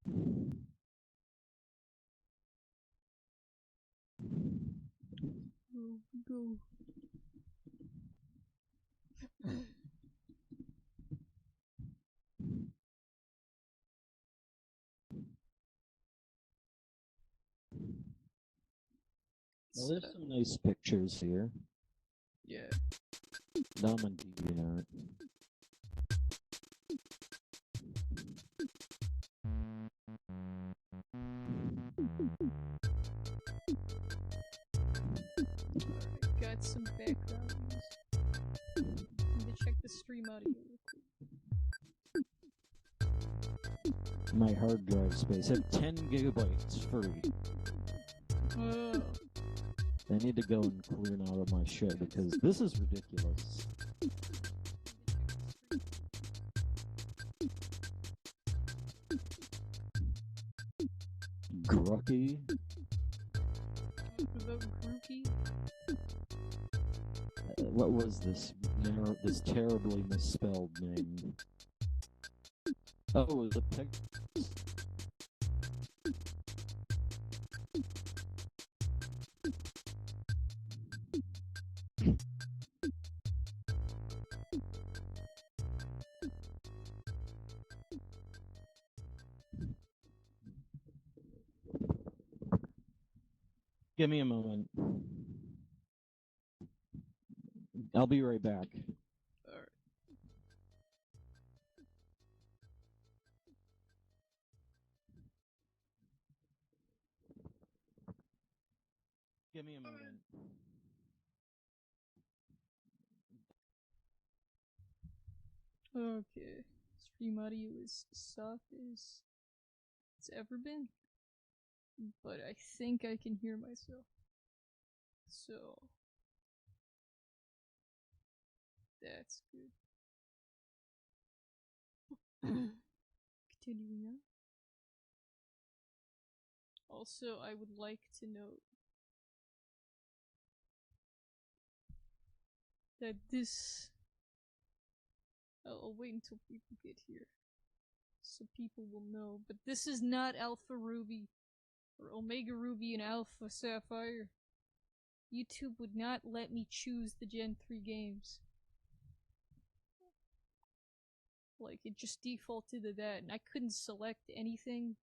Oh, go. Well, there's some nice pictures here. Yeah. Now I'm on DeviantArt. Alright, got some background music. Need to check the stream audio real quick. My hard drive space. I have 10 gigabytes free. Oh. I need to go and clear out of my shit because this is ridiculous. Grucky? What was this? This terribly misspelled name. Oh, it was a pig. Give me a moment. I'll be right back. All right. Give me a moment. Okay. Stream audio is soft as it's ever been. But I think I can hear myself. So that's good. Continuing on. Also, I would like to note that this... I'll wait until people get here, so people will know, but this is not Alpha Ruby, or Omega Ruby and Alpha Sapphire. YouTube would not let me choose the Gen 3 games. Like, it just defaulted to that, and I couldn't select anything.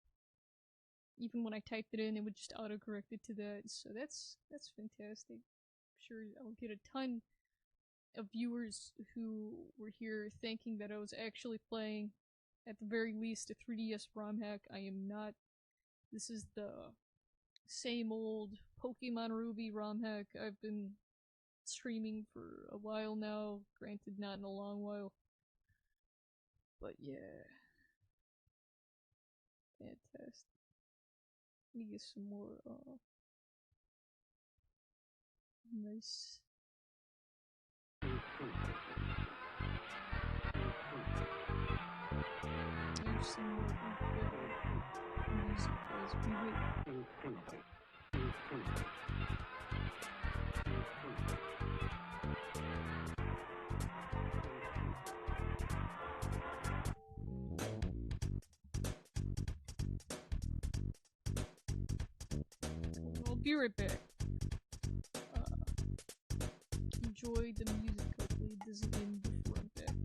Even when I typed it in, it would just autocorrect it to that, so that's fantastic. I'm sure I'll get a ton of viewers who were here thinking that I was actually playing, at the very least, a 3DS ROM hack. I am not. This is the same old Pokemon Ruby ROM hack I've been streaming for a while now. Granted, not in a long while. But yeah. Fantastic. Let me get some more, nice. There's some more better music as we wait. I'll be right back. Enjoy the music, hopefully it doesn't end before I'm back.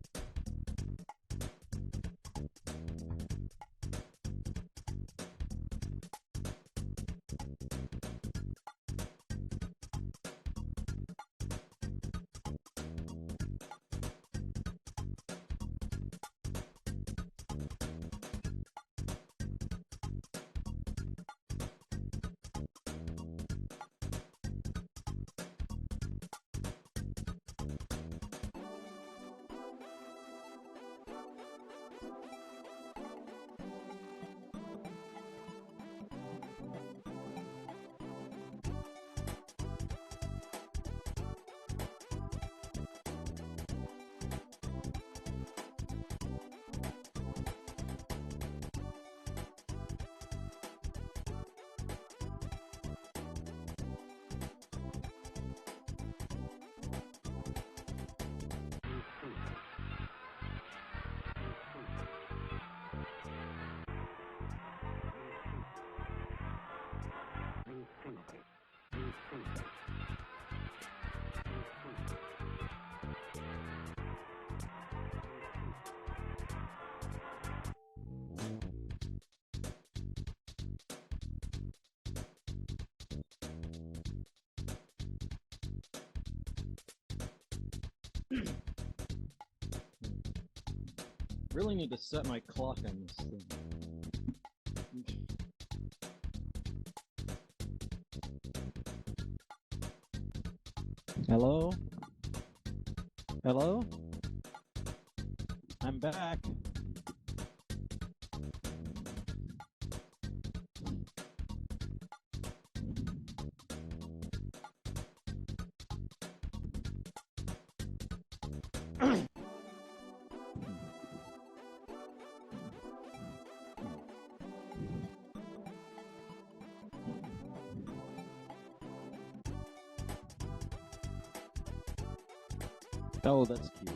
Really need to set my clock on this thing. Hello? Hello? I'm back. Oh, that's cute.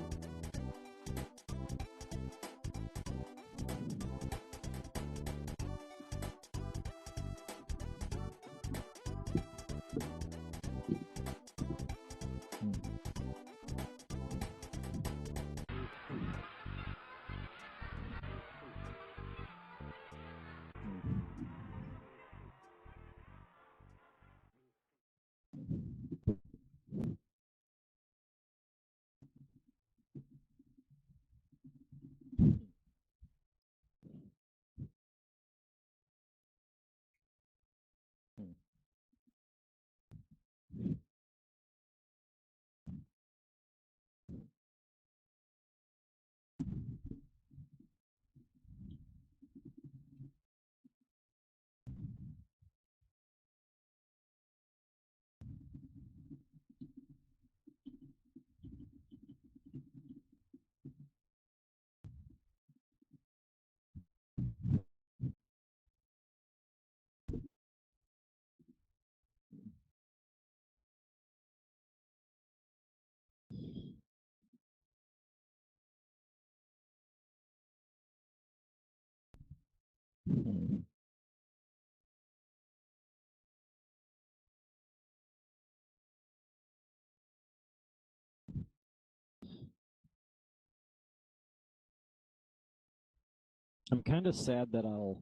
I'm kind of sad that I'll...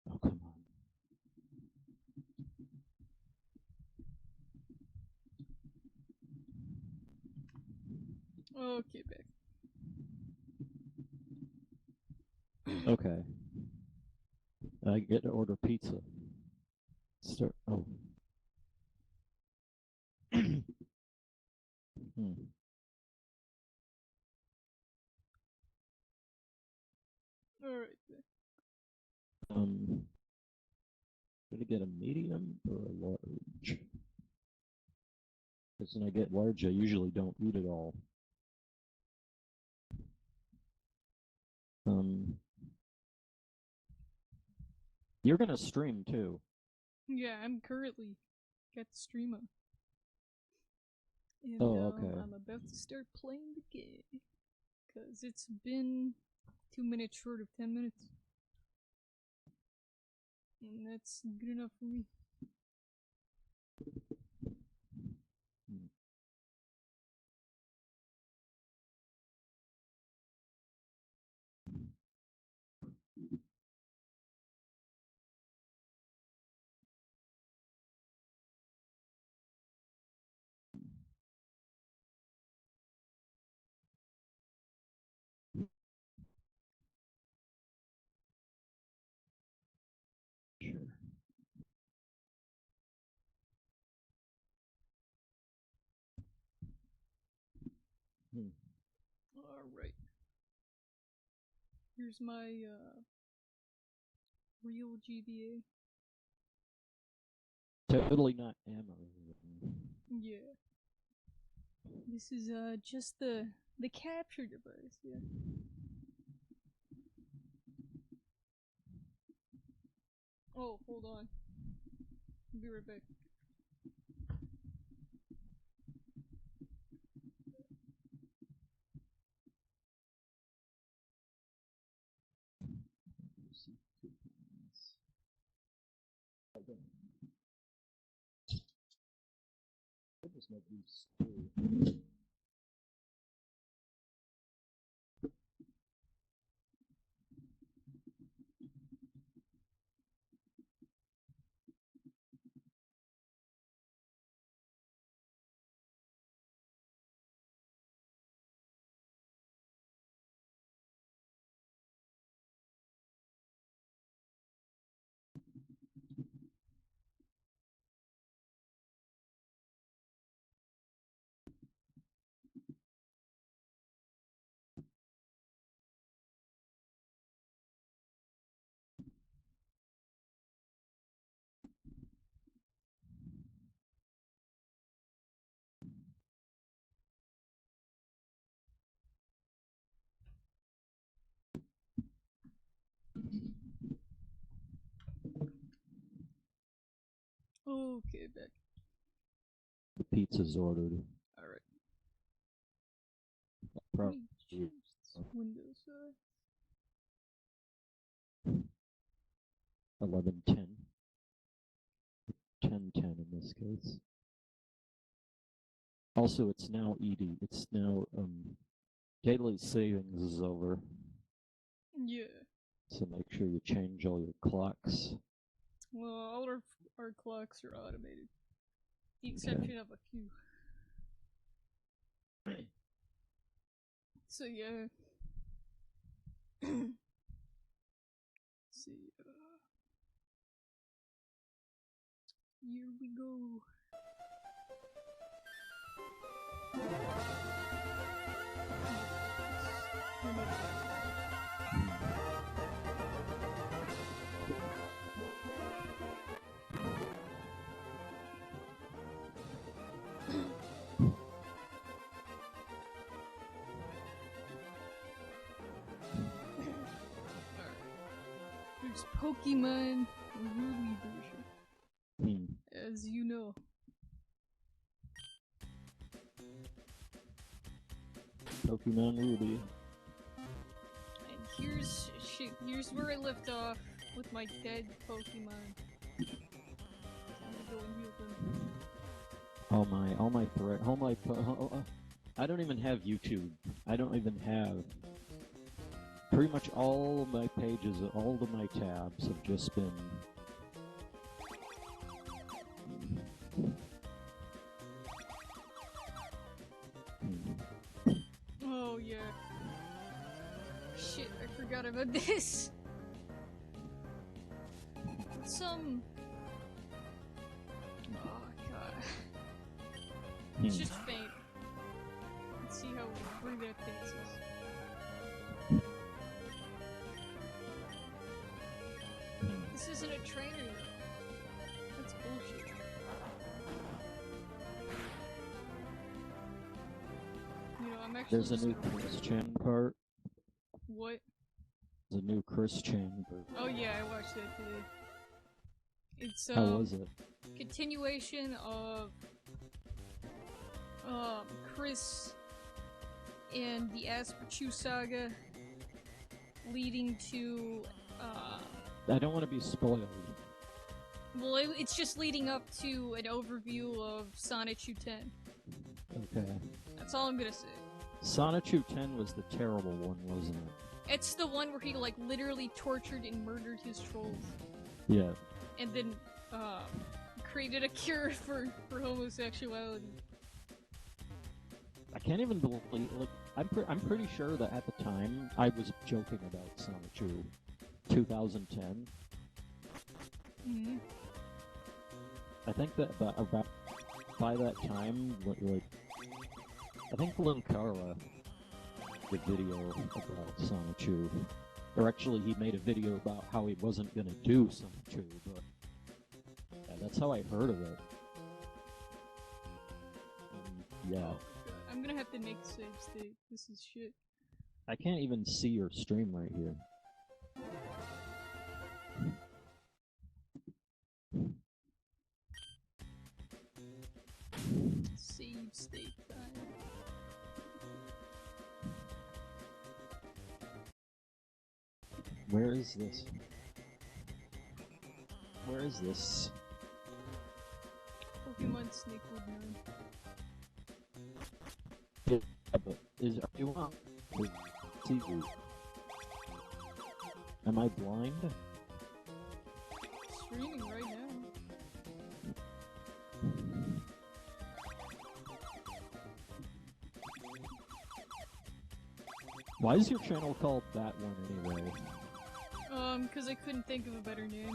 Oh, come on. Okay, back. Okay. I get to order pizza. Start. Oh. Alright, back. Should I get a medium or a large? Because when I get large, I usually don't eat it all. You're gonna stream too. Yeah, I'm currently got the stream on. And okay. I'm about to start playing the game. Because it's been 2 minutes short of 10 minutes. And that's good enough for me. Sure. Alright. Here's my real GBA. Totally not ammo. Yeah. This is just the capture device, yeah. Oh, hold on. I'll be right back. I just make these too. Okay, back. The pizza's ordered. Alright. Let Probably. me change this window size. 11:10. 10:10 in this case. Also, it's now ED. It's now daylight savings is over. Yeah. So make sure you change all your clocks. Well, all our clocks are automated. The exception of a few. So yeah. Let's see. Here we go. There's Pokemon Ruby version, as you know. Pokemon Ruby. And here's where I left off with my dead Pokemon. I'm gonna go and heal them. I don't even have YouTube. I don't even have. Pretty much all of my pages, all of my tabs have just been. Oh yeah. Shit, I forgot about this. Oh god. It's just faint. Let's see how free that takes us. This isn't a trainer yet. That's bullshit. You know, I'm actually. There's a new Christian part. What? There's a new Christian part. Oh yeah, I watched that today. It's How was it? Continuation of Chris and the Asperchu saga, leading to I don't want to be spoiled. well, it's just leading up to an overview of Sonichu 10. Okay. That's all I'm gonna say. Sonichu 10 was the terrible one, wasn't it? It's the one where he like literally tortured and murdered his trolls. Yeah. And then created a cure for homosexuality. I can't even believe. Like, I'm pretty sure that at the time I was joking about Sonichu 2010. Mm-hmm. I think that about by that time, like, I think Linkara did a video about Sonichu. Or actually, he made a video about how he wasn't gonna do Sonichu, but yeah, that's how I heard of it. Yeah. Oh, I'm gonna have to make a save state. This is shit. I can't even see your stream right here. Save state time. Where is this? Where is this? Pokemon Snakewood 9. Yeah, but are you on TV? Am I blind? Streaming right now. Why is your channel called that one anyway? Cause I couldn't think of a better name.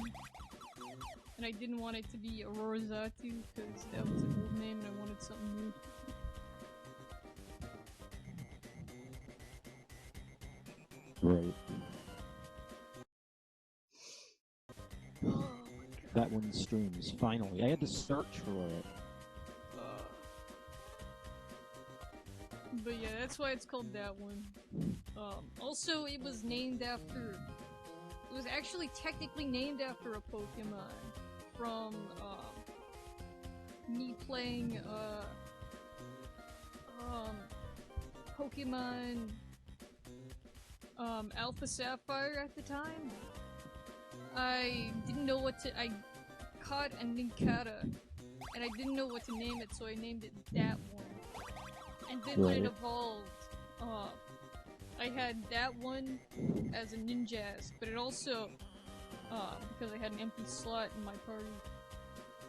And I didn't want it to be Aurora-Xatu, cause that was an old name and I wanted something new. Right. Oh my god. That one streams, finally. I had to search for it. But yeah, that's why it's called that one. Also, it was named after... It was actually technically named after a Pokemon from, me playing Pokemon Alpha Sapphire at the time. I didn't know what to. I caught a Nincada, and I didn't know what to name it, so I named it that one. And then when it evolved, I had that one as a Ninjask, but it also, because I had an empty slot in my party,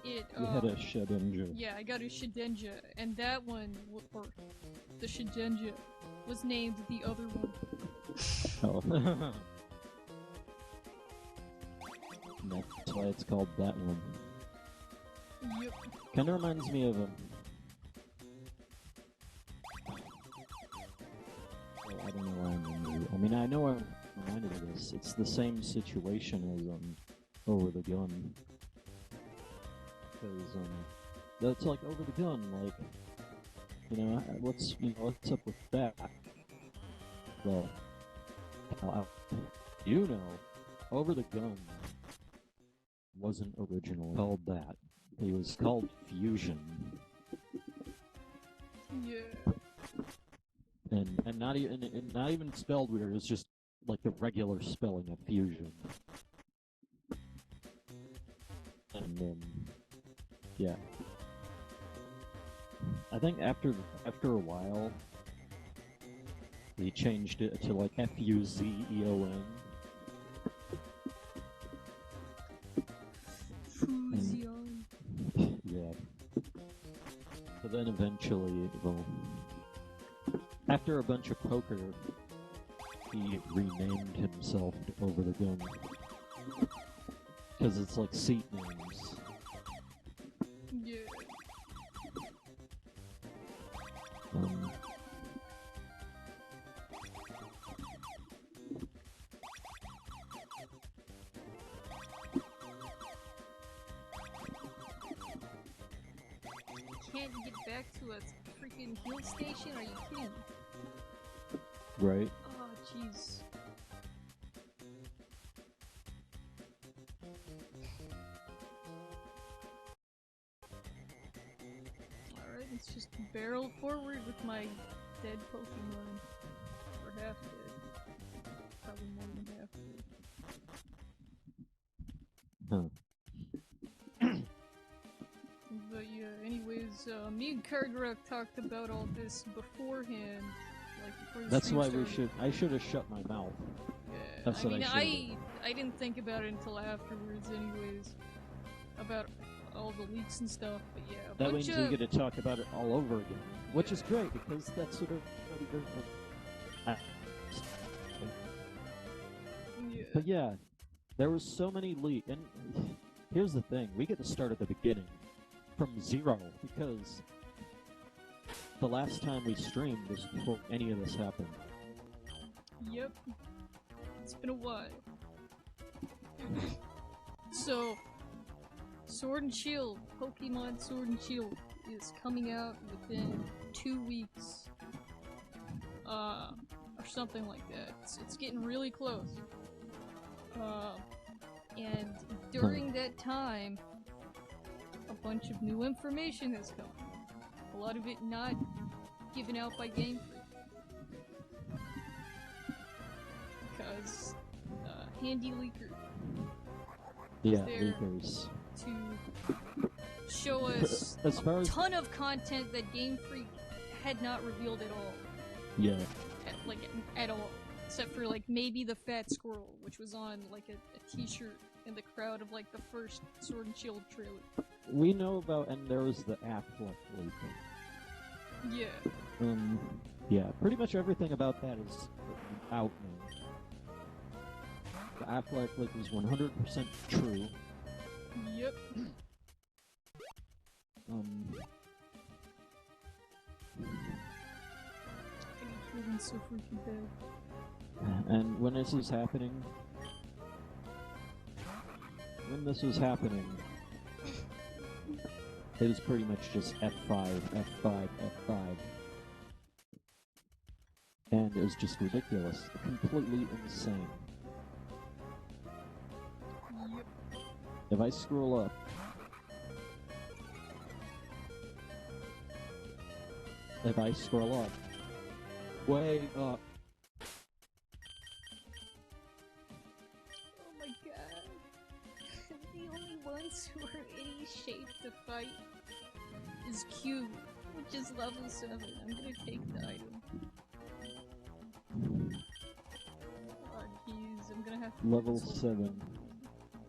you had a Shedinja. Yeah, I got a Shedinja, and that one, or the Shedinja, was named the other one. Oh. That's why it's called that one. Yep. Kinda reminds me of a... I don't know why I'm reminded. I mean, I know I'm reminded of this. It's the same situation as, Over the Gun. Because, that's like Over the Gun, like... You know, what's up with that? Well... You know, Over the Gun wasn't originally called that. It was called Fusion. Yeah. And not even spelled weird. It's just like the regular spelling of fusion. And yeah. I think after a while, he changed it to like Fuzeon. Fusion. Yeah. But then eventually, well, after a bunch of poker, he renamed himself to Over the Gun. Because it's like seat names. Yeah. Can't get back to a freaking hill station? Are you kidding me? Right. Oh, jeez. Alright, let's just barrel forward with my dead Pokemon. Or half dead. Probably more than half dead. Huh. But yeah, anyways, me and Kargaroc talked about all this beforehand. Like before the That's stream why started. I should have shut my mouth. Yeah, That's I what mean, I I didn't think about it until afterwards, anyways. About all the leaks and stuff, but yeah. That means you get to talk about it all over again, which is great because that's sort of. Yeah. But yeah, there was so many leaks, and here's the thing: we get to start at the beginning, from zero, because the last time we streamed was before any of this happened. Yep. It's been a while. So, Sword and Shield, Pokemon Sword and Shield, is coming out within 2 weeks. Or something like that. It's getting really close. And during that time, a bunch of new information has come. A lot of it not given out by Game Freak. Because, Handy Leaker Yeah, there leakers. to show us As far a as ton of content that Game Freak had not revealed at all. yeah, At all. Except for, like, maybe the Fat Squirrel, which was on, like, a t-shirt in the crowd of, like, the first Sword and Shield trailer. we know about, and there was the Affleck leak. Yeah. Yeah, pretty much everything about that is out now. The Affleck leak is 100% true. Yep. I'm feeling so freaking bad. And when this was happening, it was pretty much just F5, F5, F5. And it was just ridiculous. Completely insane. Yep. If I scroll up, if I scroll up, way up. Oh my god. The only ones who are any shape to fight is Q, which is level 7. I'm gonna take the item. Oh jeez, I'm gonna have to Level cancel 7.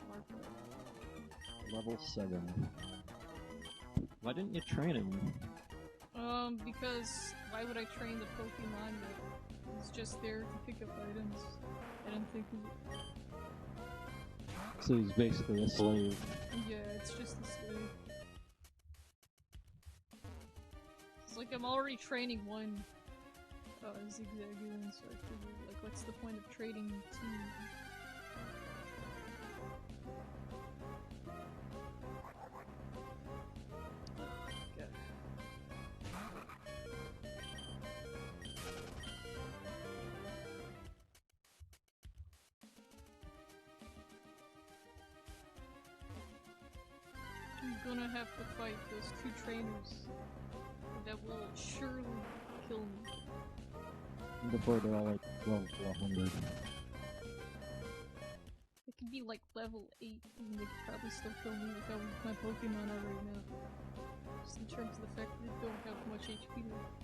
Mark that. Level 7. Why didn't you train him? Because why would I train the Pokemon that is just there to pick up items? I don't think he's... So he's basically a slave. Yeah, it's just a slave. It's like I'm already training one Zigzagoon, so I figured, like, what's the point of trading two? Okay. I'm gonna have to fight those two trainers that will surely kill me. Before they're all like level 100. It could be like level 8 and they could probably still kill me with how weak my Pokemon are right now. Just in terms of the fact that they don't have much HP left.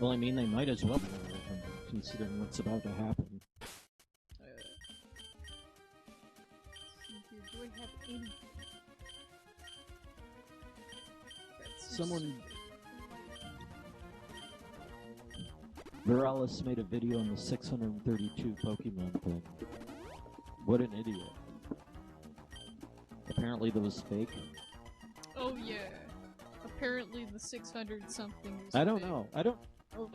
Well, I mean, they might as well be level 100, considering what's about to happen. See here, do I have any? Someone... Viralis made a video on the 632 Pokemon thing. What an idiot. Apparently that was fake. Oh yeah. Apparently the 600 something was I don't fake. know. I don't know.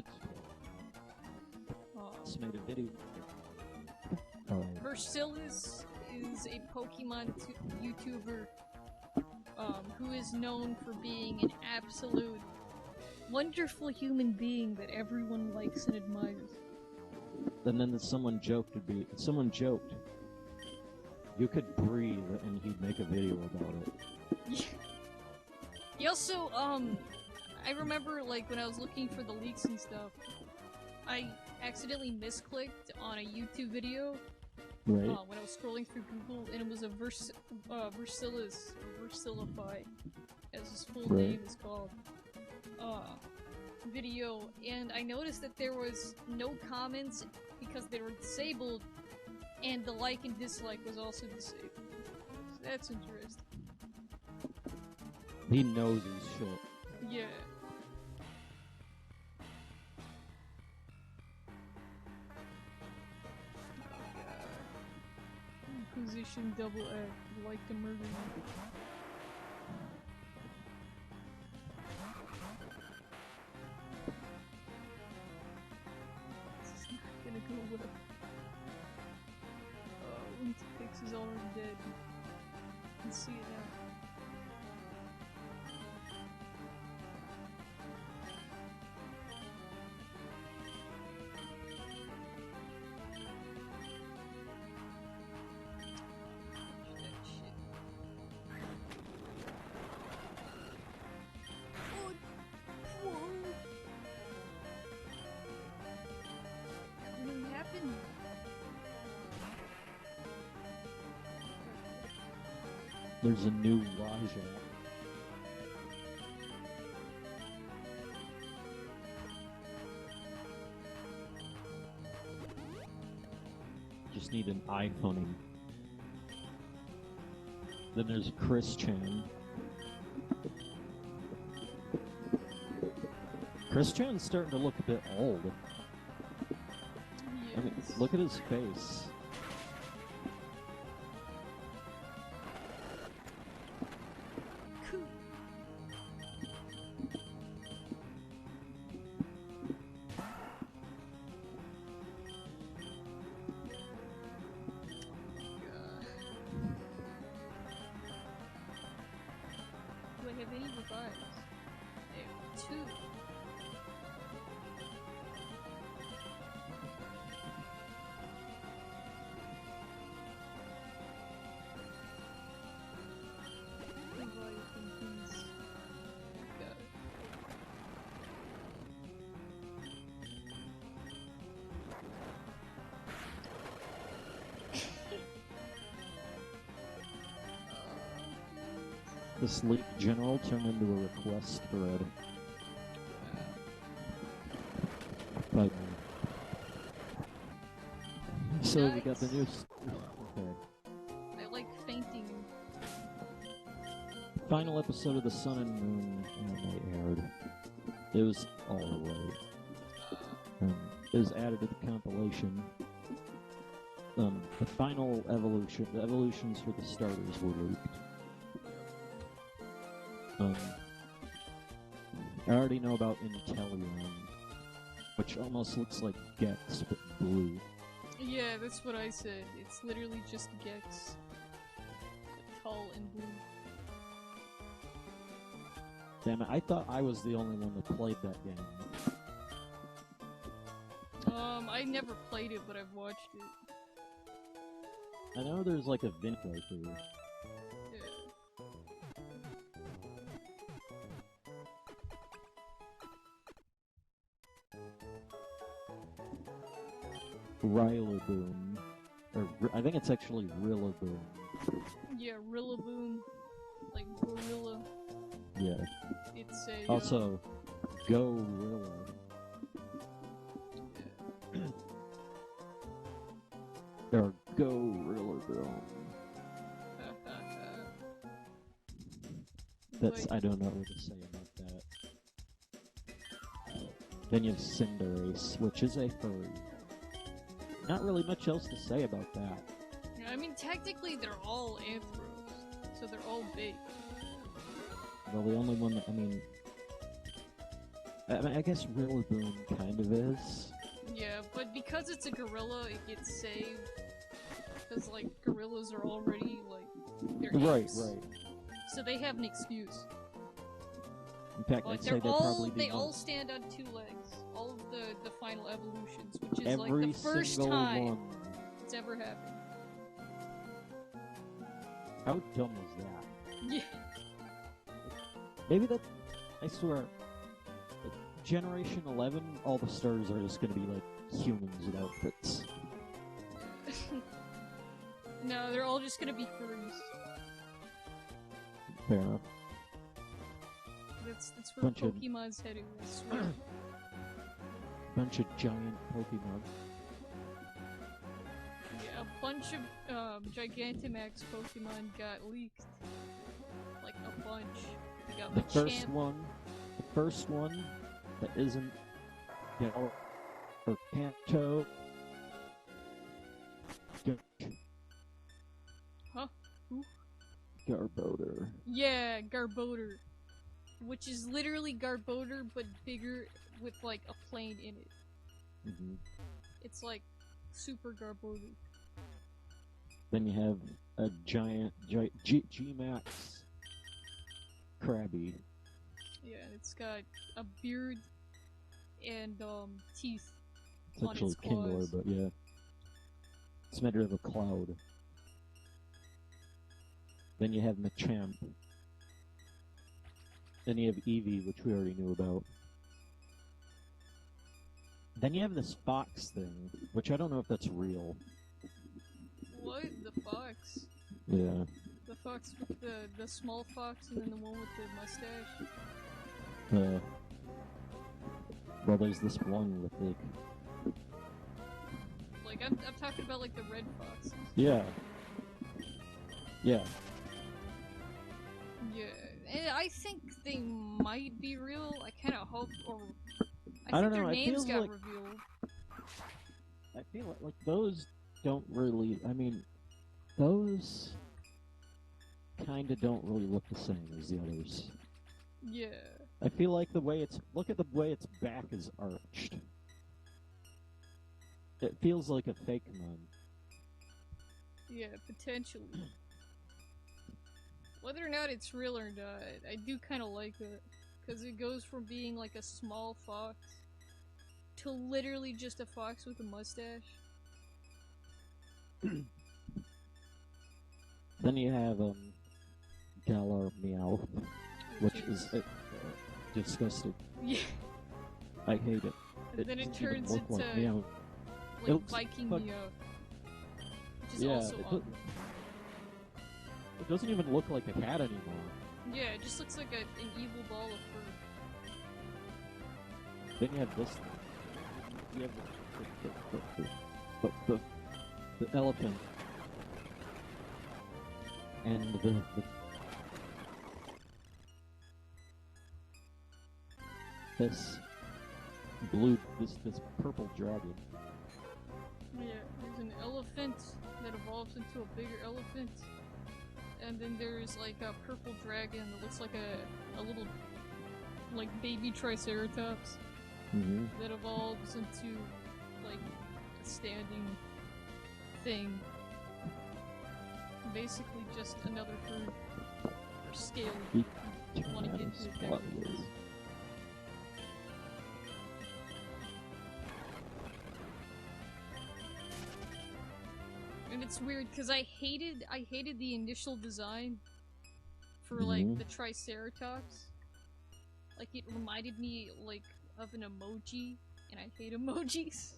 Oh. Just made a video. Versilis is a Pokemon YouTuber who is known for being an absolute wonderful human being that everyone likes and admires. And then someone joked you could breathe and he'd make a video about it. He also, I remember, like, when I was looking for the leaks and stuff, I accidentally misclicked on a YouTube video. Right. When I was scrolling through Google, and it was a Versilis, or Versilify, as his full name is called, video, and I noticed that there was no comments because they were disabled, and the like and dislike was also disabled. So that's interesting. He knows his shit. Yeah. Position double F, like to murder you. This is not gonna go well. Keks is already dead. You can see it now. There's a new Raja. Just need an iPhone. Then there's Chris Chan. Chris Chan's starting to look a bit old. Yes. I mean, look at his face. Do I have any revives? I have 2. this League General turned into a request thread. But, so we got the new... Okay. I like fainting. Final episode of the Sun and Moon anime aired. It was alright. It was added to the compilation. The final evolution, the evolutions for the starters were leaked. I already know about Inteleon, which almost looks like Gex, but blue. Yeah, that's what I said. It's literally just Gex. Tall and blue. Damn it, I thought I was the only one that played that game. I never played it, but I've watched it. I know there's like a Vint right there. Rillaboom. Or, I think it's actually Rillaboom. Yeah, Rillaboom. Like gorilla. Yeah. It's a... Also, Gorilla. Or Rillaboom. That's... I don't know what to say about that. Then you have Cinderace, which is a furry. Not really much else to say about that. Yeah, I mean, technically they're all anthros, so they're all big. Well, the only one that, I mean, I guess Rillaboom kind of is. Yeah, but because it's a gorilla, it gets saved. Because, like, gorillas are already, like, they're apes. Right. So they have an excuse. In fact, like, I'd say they probably they all stand on 2 legs. All of the final evolutions, which is like Every the first single time one. it's ever happened. How dumb was that? Yeah. Maybe that, I swear, like, Generation 11, all the stars are just gonna be like humans with outfits. No, they're all just gonna be furries. Fair enough. That's where Pokemon's heading, I swear. Bunch of giant Pokemon. Yeah, a bunch of Gigantamax Pokemon got leaked. Like a bunch. We got The first one that isn't Gal or Kanto. Huh? Who? Garbodor. Yeah, Garbodor. Which is literally Garbodor, but bigger with like a plane in it. Mm-hmm. It's like Super Garbodor. Then you have a giant G-Max Krabby. Yeah, it's got a beard and teeth It's on actually its claws. Kingler, but yeah. It's made of a cloud. Then you have Machamp. Then you have Eevee, which we already knew about. Then you have this fox thing, which I don't know if that's real. What? The fox? Yeah. The fox with the small fox and then the one with the mustache? Well, there's this one with Like, I'm talking about like the red foxes. Yeah. Yeah. Yeah. And I think they might be real. I kind of hope, or I don't think know, their it names feels got like- revealed. I feel like those don't really, I mean, those kinda don't really look the same as the others. Yeah. I feel like look at the way its back is arched. It feels like a fake mon. Yeah, potentially. Whether or not it's real or not, I do kind of like it. Because it goes from being like a small fox to literally just a fox with a mustache. Then you have, Galar Meow, which is disgusting. Yeah. I hate it. And then it doesn't even turns look into like Meow. It like looks Viking fuck- Meow. Which is Yeah, also it awkward. doesn't even look like a cat anymore. Yeah, it just looks like an evil ball of fur. Then you have this thing. You have the elephant. And this purple dragon. Yeah, there's an elephant that evolves into a bigger elephant. And then there's like a purple dragon that looks like a little like baby triceratops that evolves into like a standing thing. Basically just another fur or scale if you want to get to it that way. And it's weird because I hated the initial design for like the Triceratops. Like it reminded me like of an emoji, and I hate emojis.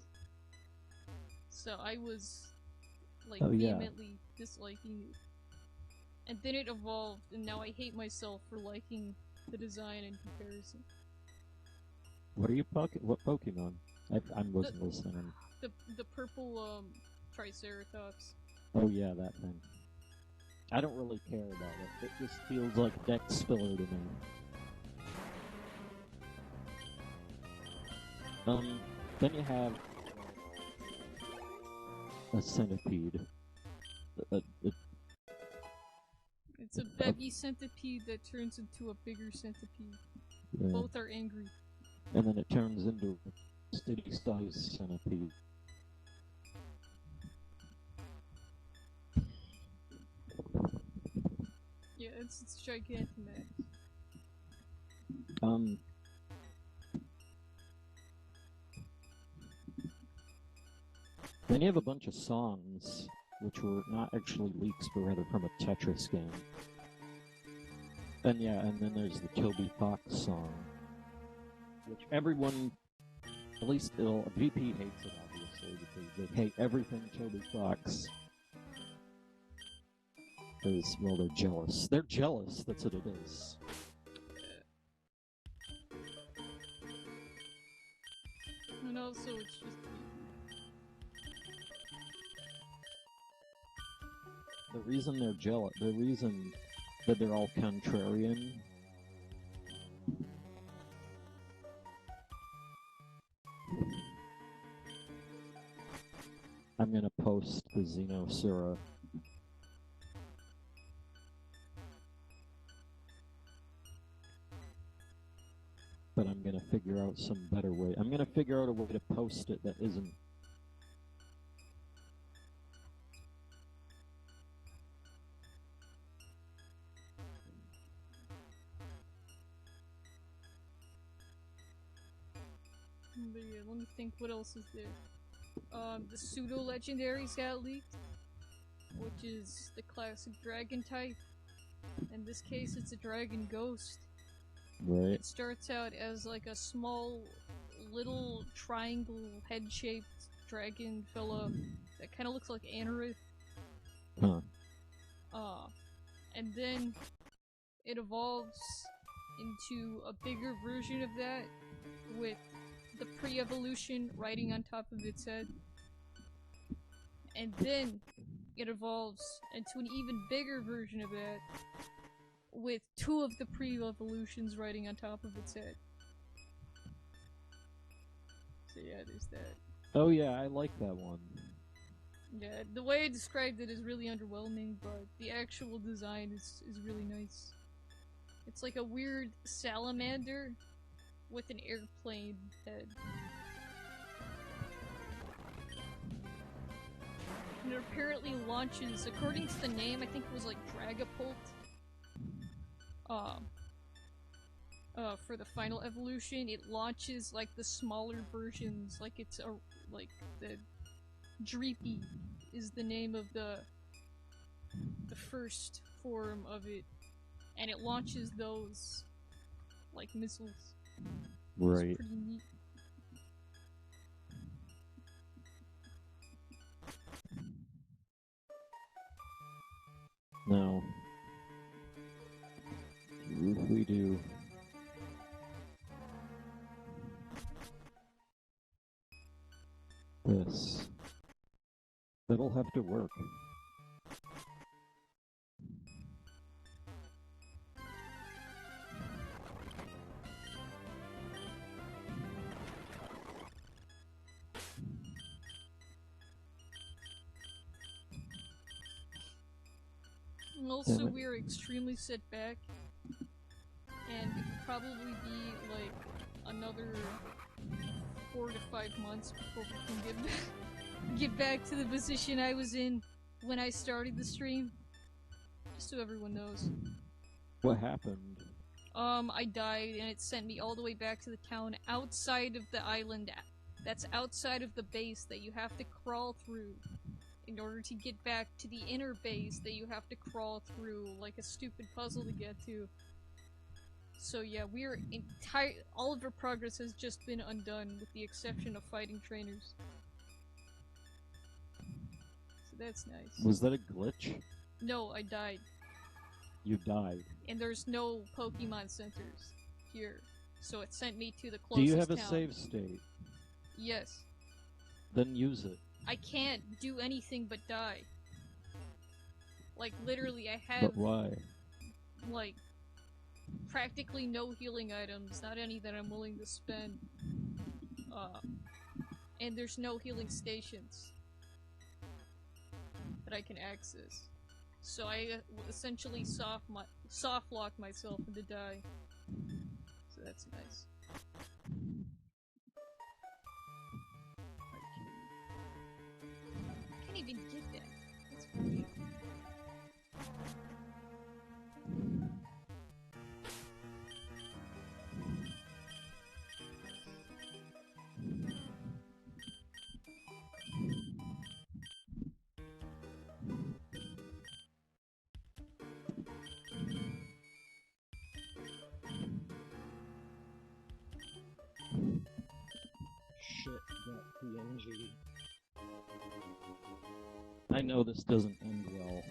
So I was like vehemently disliking it. And then it evolved, and now I hate myself for liking the design in comparison. What are you What Pokemon? I wasn't listening. The purple Triceratops. Oh yeah, that thing. I don't really care about it. It just feels like Dex filler to me. Then you have a centipede. It's a baby centipede that turns into a bigger centipede. Yeah. Both are angry. And then it turns into a city-sized centipede. Yeah, it's Gigantamax. Then you have a bunch of songs, which were not actually leaks, but rather from a Tetris game. And yeah, and then there's the Toby Fox song, which everyone, at least VP hates it, obviously, because they hate everything Toby Fox. Because, well, they're jealous. They're jealous, that's what it is. And also, it's just... The reason they're jealous, the reason that they're all contrarian, I'm gonna post the Xenosura. But I'm gonna figure out some better way. I'm gonna figure out a way to post it that isn't. But yeah, let me think, what else is there? The pseudo-legendaries got leaked, which is the classic dragon type. In this case, it's a dragon ghost. Right. It starts out as like a small, little triangle head-shaped dragon fella that kind of looks like Anorith. Huh. And then it evolves into a bigger version of that with the pre-evolution riding on top of its head. And then it evolves into an even bigger version of that with two of the pre-evolutions riding on top of its head. So yeah, there's that. Oh yeah, I like that one. Yeah, the way I described it is really underwhelming, but the actual design is really nice. It's like a weird salamander with an airplane head. And it apparently launches, according to the name, I think it was like Dragapult. For the final evolution, it launches like the smaller versions, like it's a, like the Dreepy is the name of the first form of it, and it launches those like missiles. Right. It's pretty neat. No. do. This. That'll have to work. And also, we're extremely set back, and it could probably be like another 4 to 5 months before we can get back to the position I was in when I started the stream. Just so everyone knows. What happened? I died, and it sent me all the way back to the town outside of the island. That's outside of the base that you have to crawl through in order to get back to the inner base that you have to crawl through like a stupid puzzle to get to. So yeah, we're all of our progress has just been undone with the exception of fighting trainers. So that's nice. Was that a glitch? No, I died. You died. And there's no Pokemon centers here. So it sent me to the closest Do you have a town. save state? Yes. Then use it. I can't do anything but die. Like, literally, I have... But why? Like, practically no healing items, not any that I'm willing to spend. And there's no healing stations that I can access. So I essentially soft lock myself into die. So that's nice. I can't even get that. That's weird. Shit, that PNG. I know this doesn't end well.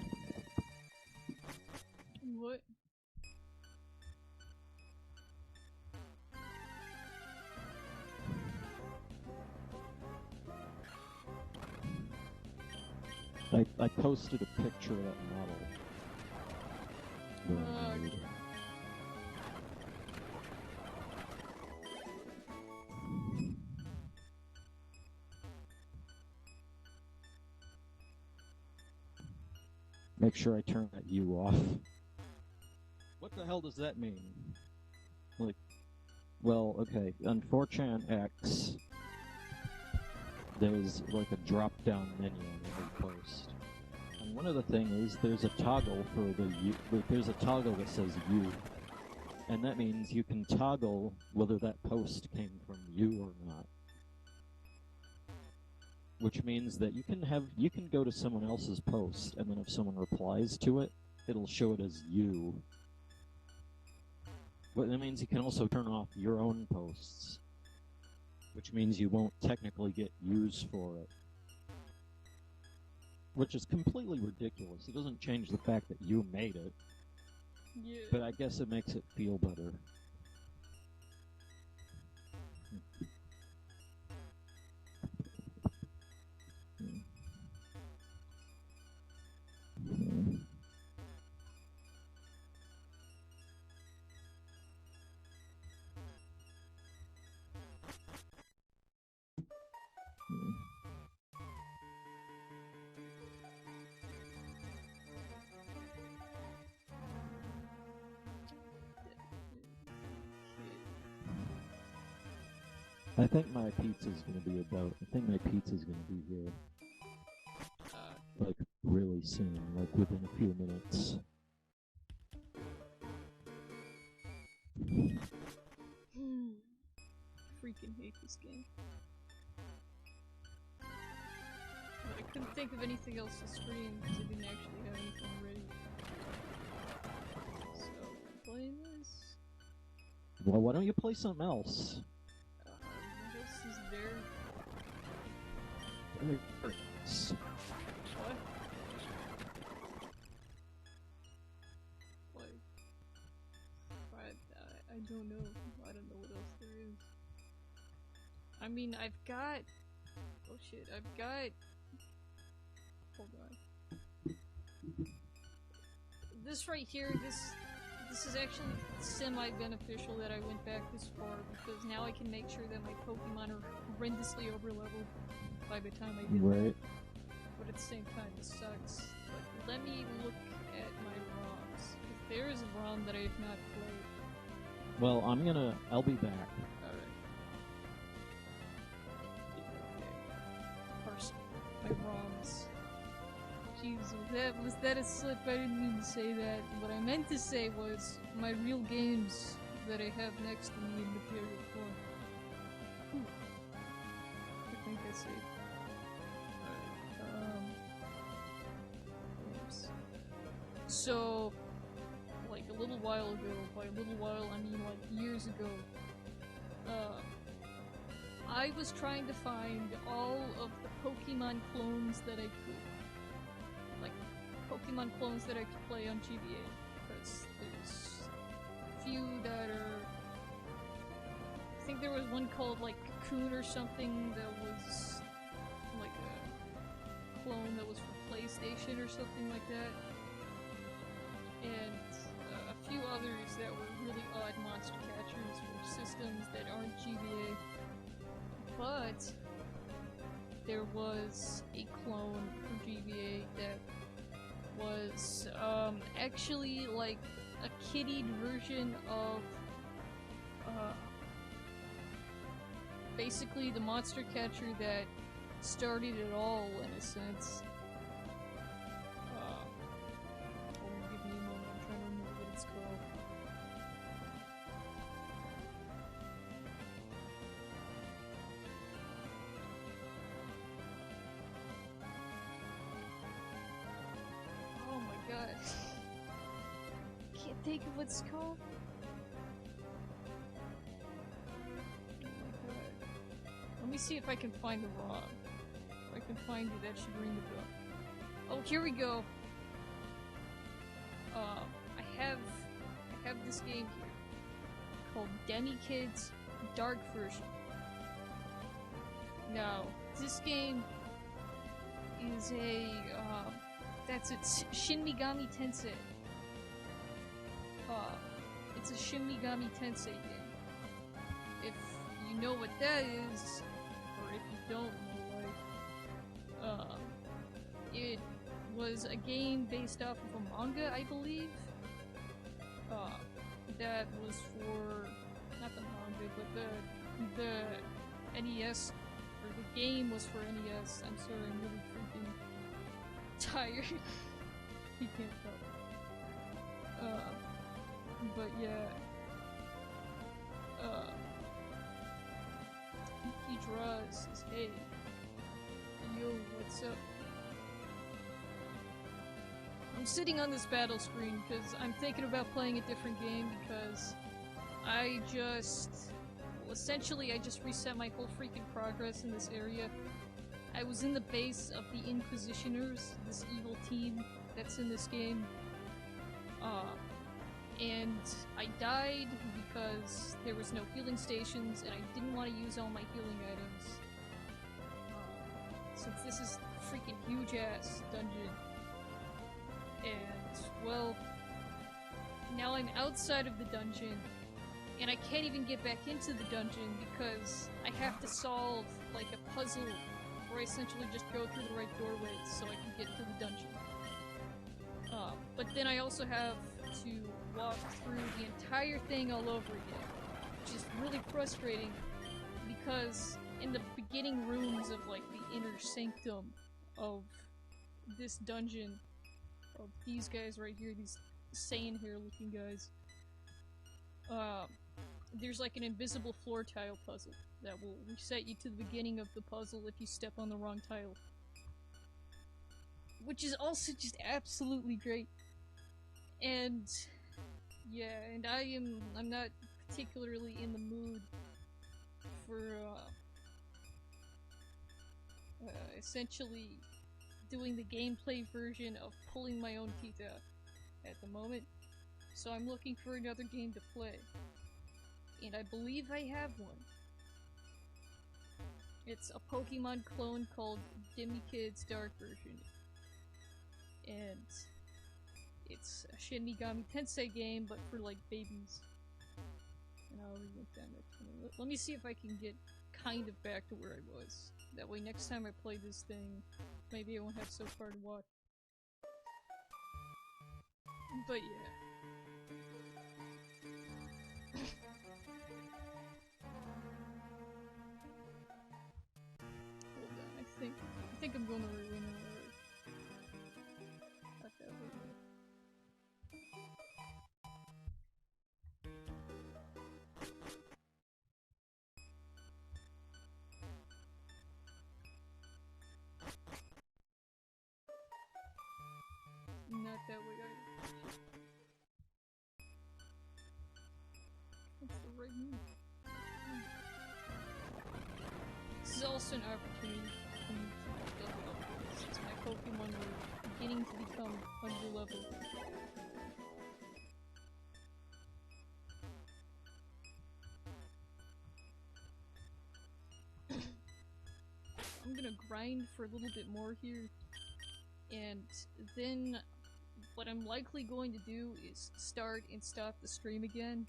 What? I posted a picture of that model. Make sure I turn that U off. What the hell does that mean? Like, well, okay, on 4chan X, there's like a drop-down menu on every post. And one of the things is there's a toggle for the U, there's a toggle that says U. And that means you can toggle whether that post came from you or not. Which means that you can go to someone else's post, and then if someone replies to it, it'll show it as you. But that means you can also turn off your own posts, which means you won't technically get used for it. Which is completely ridiculous. It doesn't change the fact that you made it. Yeah. But I guess it makes it feel better. I think my pizza's gonna be here. Like, really soon, like within a few minutes. Freaking hate this game. But I couldn't think of anything else to stream because I didn't actually have anything ready. So, we're playing this. Well, why don't you play something else? What else is there? What? Like, I don't know. I don't know what else there is. I mean, I've got... Oh shit, I've got... Hold on. This right here, this is actually semi-beneficial that I went back this far, because now I can make sure that my Pokemon are horrendously overleveled by the time I get there. But at the same time, it sucks. But let me look at my ROMs. If there is a ROM that I have not played... Well, I'll be back. Alright. First, my ROMs. Jeez, was that a slip? I didn't mean to say that. What I meant to say was my real games that I have next to me in Material form. I think that's it. Games. So, like a little while ago, by a little while I mean like years ago, I was trying to find all of the Pokemon clones that I could. Like, Pokemon clones that I could play on GBA, because there's a few that are... I think there was one called, like, Cocoon or something that was, like, a clone that was for PlayStation or something like that. And a few others that were really odd monster catchers for systems that aren't GBA. But there was a clone for GBA that was actually like a kiddied version of basically the monster catcher that started it all, in a sense. Give me a moment, I'm trying to remember what it's called. Oh my god. Can't think of what it's called. Oh my god. Let me see if I can find the ROM. If I can find it, that should ring the bell. Oh, here we go. I have this game here called Demi Kids Dark Version. Now, this game is a that's it. Shin Megami Tensei. It's a Shin Megami Tensei game. If you know what that is, or if you don't know, like, it was a game based off of a manga, I believe. That was for not the manga, but the NES, or the game was for NES. I'm sorry, I'm really freaking tired. You can't tell. But yeah. He draws says, hey. Yo, what's up? I'm sitting on this battle screen because I'm thinking about playing a different game because I just... Well, essentially, I just reset my whole freaking progress in this area. I was in the base of the Inquisitioners, this evil team that's in this game. And I died because there was no healing stations and I didn't want to use all my healing items. Since this is a freaking huge-ass dungeon. And, well, now I'm outside of the dungeon, and I can't even get back into the dungeon because I have to solve, like, a puzzle where I essentially just go through the right doorway so I can get to the dungeon. But then I also have to walk through the entire thing all over again, which is really frustrating because in the beginning rooms of, like, the inner sanctum of this dungeon, of these guys right here, these Saiyan hair looking guys, there's like an invisible floor tile puzzle that will reset you to the beginning of the puzzle if you step on the wrong tile. Which is also just absolutely great. And yeah, and I'm not particularly in the mood for essentially doing the gameplay version of pulling my own teeth out at the moment, so I'm looking for another game to play. and I believe I have one. It's a Pokemon clone called Demikid's Dark version. And it's a Shin Megami Tensei game, but for like babies. And I already went down that 20. Let me see if I can get kind of back to where I was. That way next time I play this thing, maybe I won't have so far to walk. But yeah. Hold on, I think I'm going the right way now. Not that way. Not that way either. That's the right move. This is also an opportunity for me to level up, since my Pokemon were beginning to become under-leveled. I'm gonna grind for a little bit more here, and then what I'm likely going to do is start and stop the stream again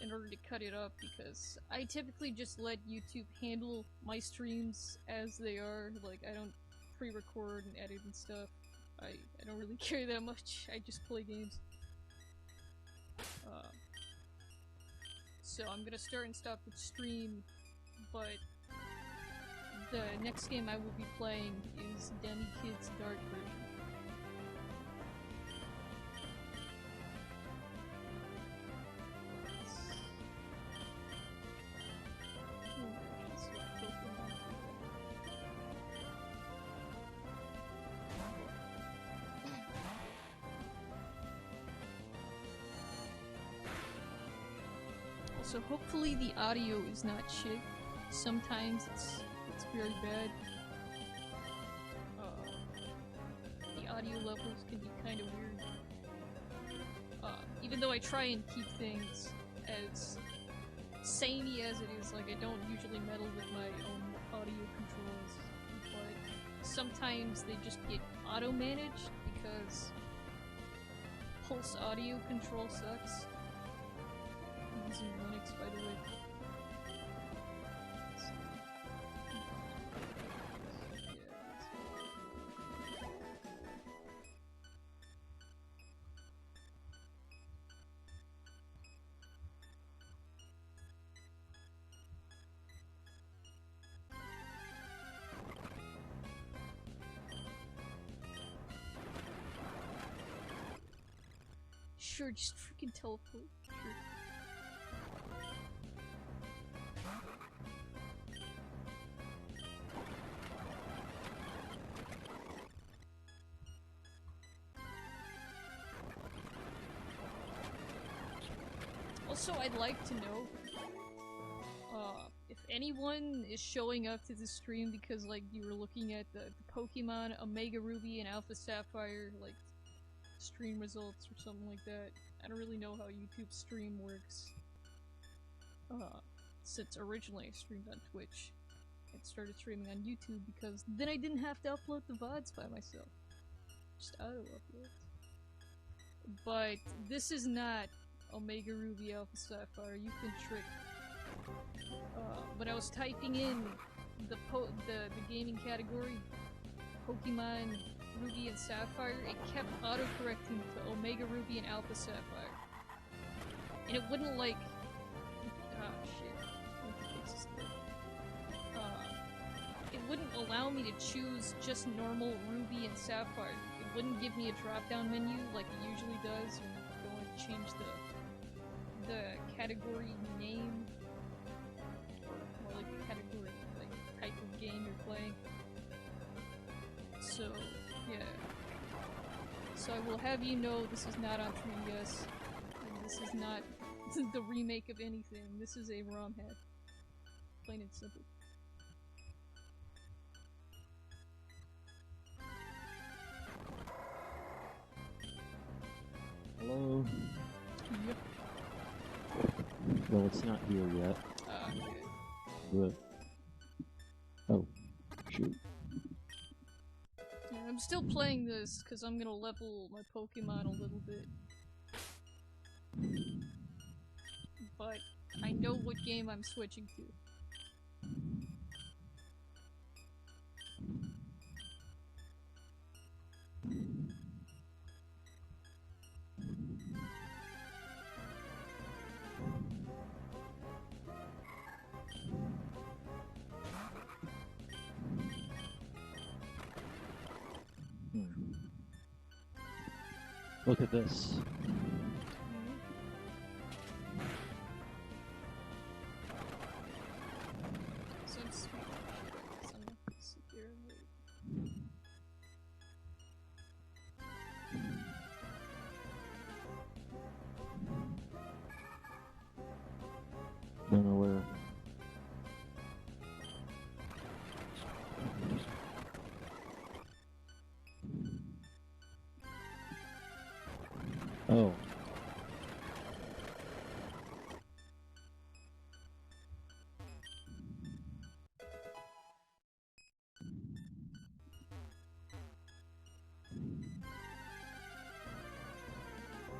in order to cut it up, because I typically just let YouTube handle my streams as they are. Like, I don't pre-record and edit and stuff. I don't really care that much. I just play games. So I'm gonna start and stop the stream, but the next game I will be playing is Demikid's Dark version. So hopefully the audio is not shit. Sometimes it's very bad. The audio levels can be kind of weird. Even though I try and keep things as samey as it is, like I don't usually meddle with my own audio controls, but sometimes they just get auto-managed because Pulse audio control sucks. I'm using Linux, by the way. Sure, just freaking teleport. Sure. Also, I'd like to know if anyone is showing up to the stream because, like, you were looking at the Pokemon Omega Ruby and Alpha Sapphire, like, stream results or something like that. I don't really know how YouTube stream works. Since originally I streamed on Twitch and started streaming on YouTube because then I didn't have to upload the VODs by myself. Just auto-upload. But this is not Omega Ruby Alpha Sapphire. You've been tricked. When I was typing in the gaming category, Pokemon Ruby and Sapphire, it kept auto-correcting to Omega Ruby and Alpha Sapphire. And it wouldn't like... it wouldn't allow me to choose just normal Ruby and Sapphire. It wouldn't give me a drop-down menu like it usually does when you go and change the category name, or more like the category, like type of game you're playing. So, yeah. So I will have you know this is not on 3DS, and this is not the remake of anything. This is a ROM hack. Plain and simple. Hello? Yep. Well, it's not here yet. Okay. But... Oh, shoot. Yeah, I'm still playing this because I'm gonna level my Pokemon a little bit. But I know what game I'm switching to. Look at this. So I'm just gonna sit there and wait. Don't know where. Oh.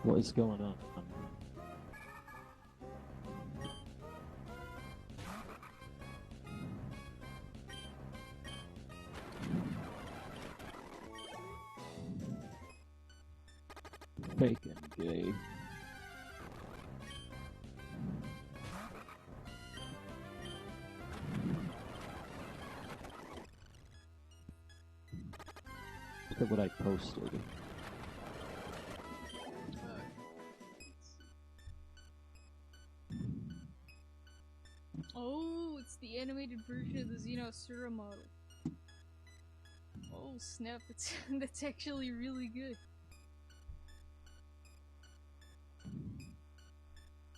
What is going on? Fake and gay. Look at what I posted. Oh, it's the animated version of the Xenosura model. Oh snap, that's actually really good.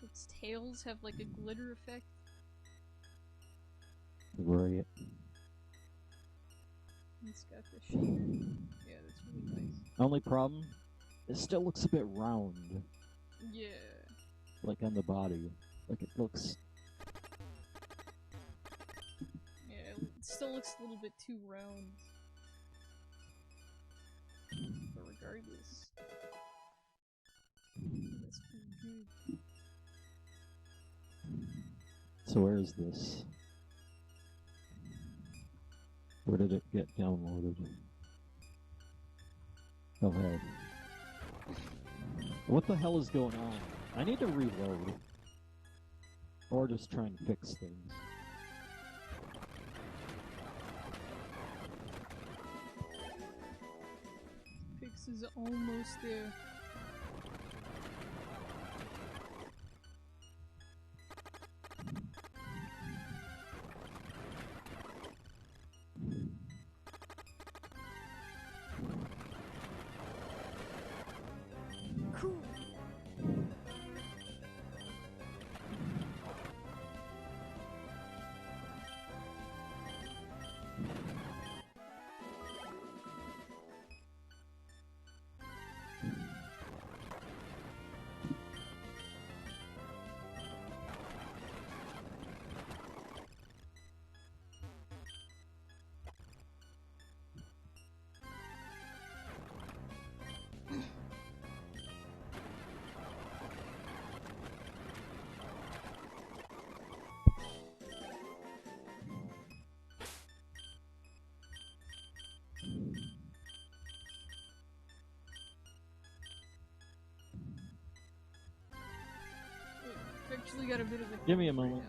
Its tails have like a glitter effect. Right. It's got the shader. Yeah, that's really nice. Only problem, it still looks a bit round. Yeah. Like on the body. Like it looks... Yeah, it still looks a little bit too round. But regardless. That's pretty good. So where is this? Where did it get downloaded? Oh hey. What the hell is going on? I need to reload. Or just try and fix things. Fix is almost there. Cool. Actually got a bit of a... Give me a moment.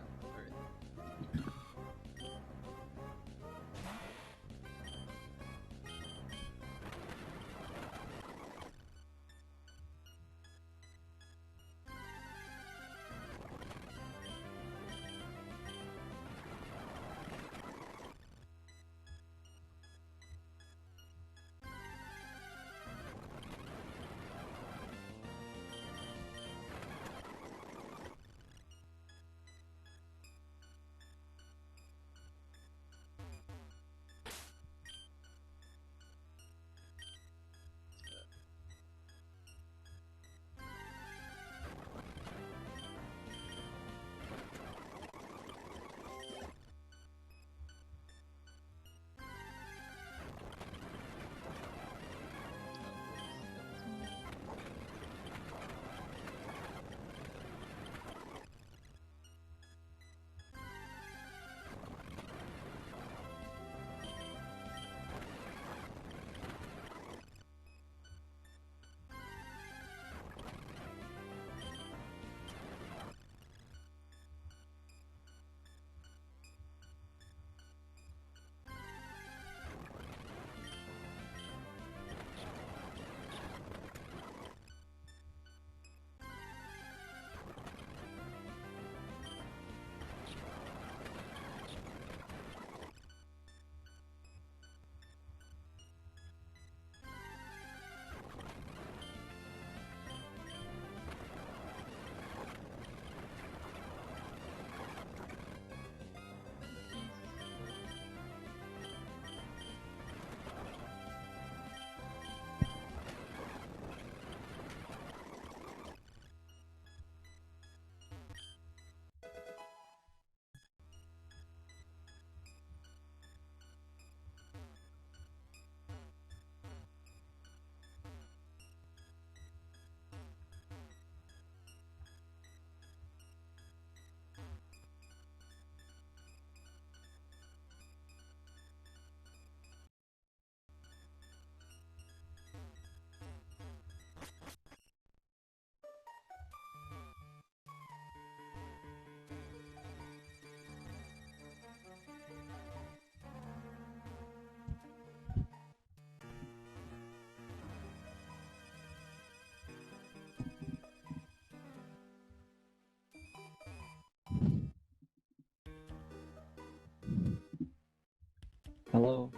Hello?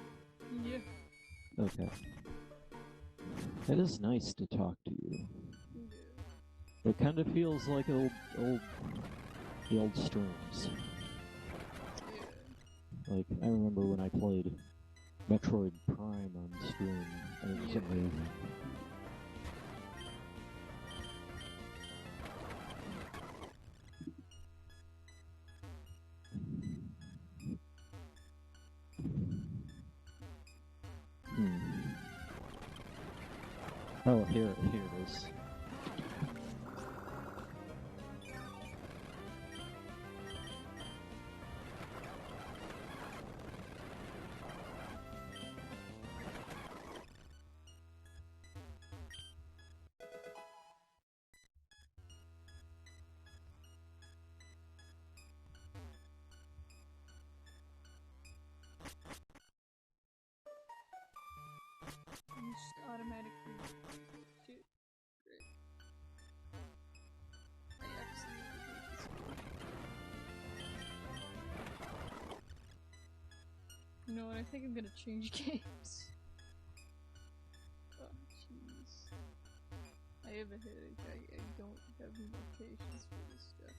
Yeah. Okay. It is nice to talk to you. Yeah. It kind of feels like the old streams. Yeah. Like, I remember when I played Metroid Prime on stream, and it was amazing. Oh, here it is. Just automatically shit. Great. I absolutely hate this game. You know what? I think I'm gonna change games. Oh, jeez. I have a headache. I don't have any more patience for this stuff.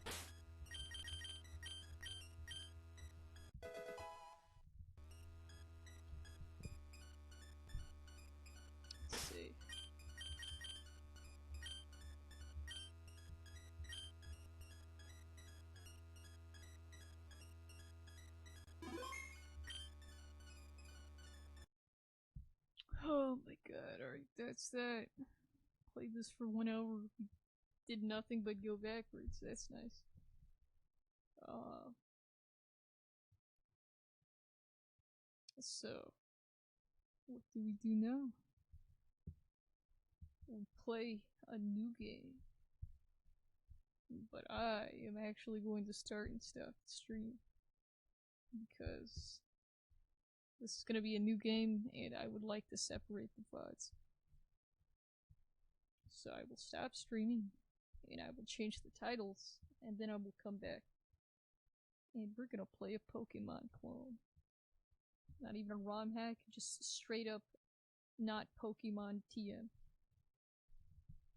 Let's see. Oh my god, alright, that's that. Played this for 1 hour. Did nothing but go backwards. That's nice. So, what do we do now? We'll play a new game. But I am actually going to start and stop the stream. Because this is going to be a new game and I would like to separate the VODs. So I will stop streaming and I will change the titles and then I will come back. And we're going to play a Pokemon clone. Not even a ROM hack, just straight up not Pokemon TM.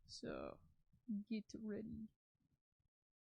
So, get ready.